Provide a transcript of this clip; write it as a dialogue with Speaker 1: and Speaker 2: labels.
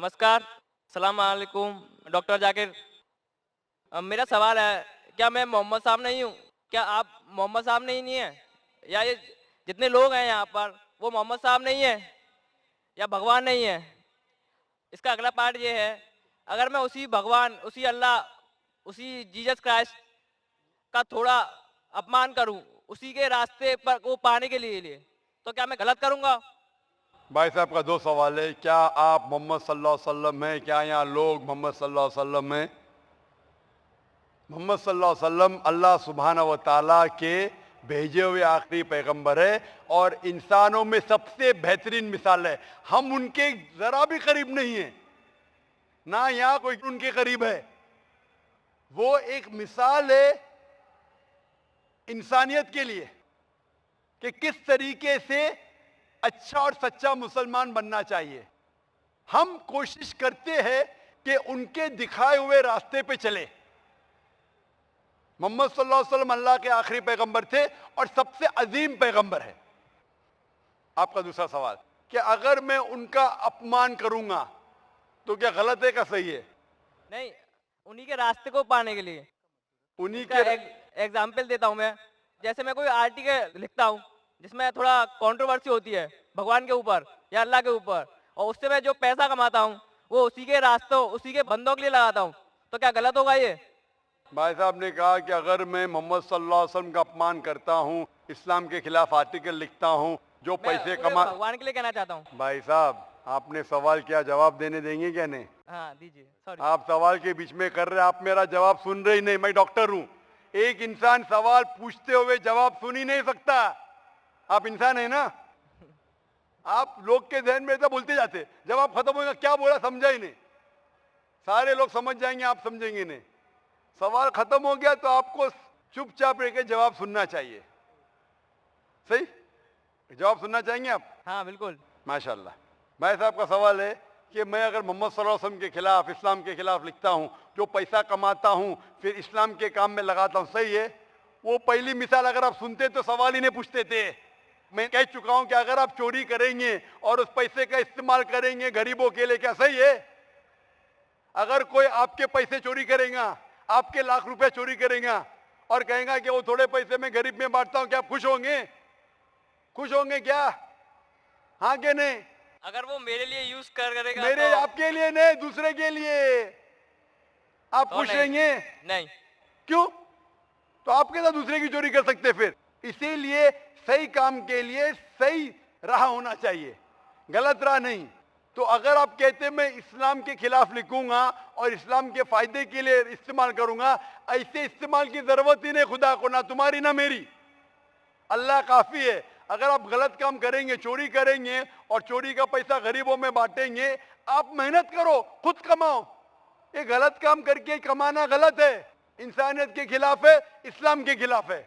Speaker 1: नमस्कार, सलाम अलैकुम डॉक्टर जाकिर। मेरा सवाल है, क्या मैं मोहम्मद साहब नहीं हूँ? क्या आप मोहम्मद साहब नहीं हैं? या ये जितने लोग हैं यहाँ पर, वो मोहम्मद साहब नहीं हैं? या भगवान नहीं है? इसका अगला पार्ट ये है, अगर मैं उसी भगवान, उसी अल्लाह, उसी जीसस क्राइस्ट का थोड़ा अपमान करूँ, उसी के रास्ते पर को पाने के लिए, तो क्या मैं गलत करूँगा?
Speaker 2: भाई साहब का दो सवाल है। क्या आप मोहम्मद सल्लल्लाहु अलैहि वसल्लम हैं? क्या यहाँ लोग मोहम्मद सल्लल्लाहु अलैहि वसल्लम हैं? मोहम्मद सल्लल्लाहु अलैहि वसल्लम अल्लाह सुब्हानहू व तआला के भेजे हुए आखिरी पैगंबर है और इंसानों में सबसे बेहतरीन मिसाल है। हम उनके जरा भी करीब नहीं है, ना यहाँ कोई उनके करीब है। वो एक मिसाल है इंसानियत के लिए कि किस तरीके से अच्छा और सच्चा मुसलमान बनना चाहिए। हम कोशिश करते हैं कि उनके दिखाए हुए रास्ते पे चले। मोहम्मद सल्लल्लाहु अलैहि वसल्लम अल्लाह के आखिरी पैगंबर थे और सबसे अजीम पैगंबर है। आपका दूसरा सवाल कि अगर मैं उनका अपमान करूंगा तो क्या गलत है, क्या सही है?
Speaker 1: नहीं, उन्हीं के रास्ते को पाने के लिए।
Speaker 2: उन्हीं
Speaker 1: इसका
Speaker 2: के
Speaker 1: एक एग्जाम्पल देता हूँ मैं। जैसे मैं कोई आर्टिकल लिखता हूँ जिसमें थोड़ा कंट्रोवर्सी होती है भगवान के ऊपर या अल्लाह के ऊपर, और उससे मैं जो पैसा कमाता हूँ वो उसी के रास्तों, उसी के बंदों के लिए लगाता हूँ, तो क्या गलत होगा ये?
Speaker 2: भाई साहब ने कहा कि अगर मैं मोहम्मद सल्लल्लाहु अलैहि वसल्लम का अपमान करता हूं, इस्लाम के खिलाफ आर्टिकल लिखता हूं, जो
Speaker 1: मैं
Speaker 2: पैसे
Speaker 1: पूरे
Speaker 2: कमा।
Speaker 1: भगवान के लिए कहना चाहता हूँ।
Speaker 2: भाई साहब, आपने सवाल किया, जवाब देने देंगे क्या? नहीं,
Speaker 1: हाँ दीजिए, सॉरी।
Speaker 2: आप सवाल के बीच में कर रहे हैं, आप मेरा जवाब सुन रहे ही नहीं। मैं डॉक्टर हूं। एक इंसान सवाल पूछते हुए जवाब सुन ही नहीं सकता। आप इंसान है ना? आप लोग के ध्यान में तो बोलते जाते, जवाब खत्म होगा, क्या बोला समझा ही नहीं। सारे लोग समझ जाएंगे, आप समझेंगे नहीं। सवाल खत्म हो गया तो आपको चुपचाप रह के जवाब सुनना चाहिए। सही? जवाब सुनना चाहेंगे आप?
Speaker 1: हाँ बिल्कुल।
Speaker 2: माशाल्लाह। भाई साहब का सवाल है कि मैं अगर मोहम्मद सल्लल्लाहु अलैहि वसल्लम के खिलाफ, इस्लाम के खिलाफ लिखता हूं, जो पैसा कमाता हूं फिर इस्लाम के काम में लगाता हूं, सही है? वो पहली मिसाल अगर आप सुनते तो सवाल ही नहीं पूछते थे। मैं कह चुका हूं कि अगर आप चोरी करेंगे और उस पैसे का इस्तेमाल करेंगे गरीबों के लिए, क्या सही है? अगर कोई आपके पैसे चोरी करेगा, आपके लाख रुपए चोरी करेगा और कहेगा कि वो थोड़े पैसे में गरीब में बांटता हूं, क्या आप खुश होंगे? खुश होंगे क्या? हाँ कि नहीं?
Speaker 1: अगर वो मेरे लिए यूज करेगा
Speaker 2: मेरे
Speaker 1: तो
Speaker 2: आपके लिए नहीं, दूसरे के लिए आप खुश
Speaker 1: नहीं।
Speaker 2: रहेंगे?
Speaker 1: नहीं।
Speaker 2: क्यों? तो आपके साथ दूसरे की चोरी कर सकते फिर। इसीलिए सही काम के लिए सही राह होना चाहिए, गलत राह नहीं। तो अगर आप कहते मैं इस्लाम के खिलाफ लिखूंगा और इस्लाम के फायदे के लिए इस्तेमाल करूंगा, ऐसे इस्तेमाल की जरूरत ही नहीं खुदा को, ना तुम्हारी ना मेरी। अल्लाह काफी है। अगर आप गलत काम करेंगे, चोरी करेंगे और चोरी का पैसा गरीबों में बांटेंगे, आप मेहनत करो, खुद कमाओ। ये गलत काम करके कमाना गलत है, इंसानियत के खिलाफ है, इस्लाम के खिलाफ है।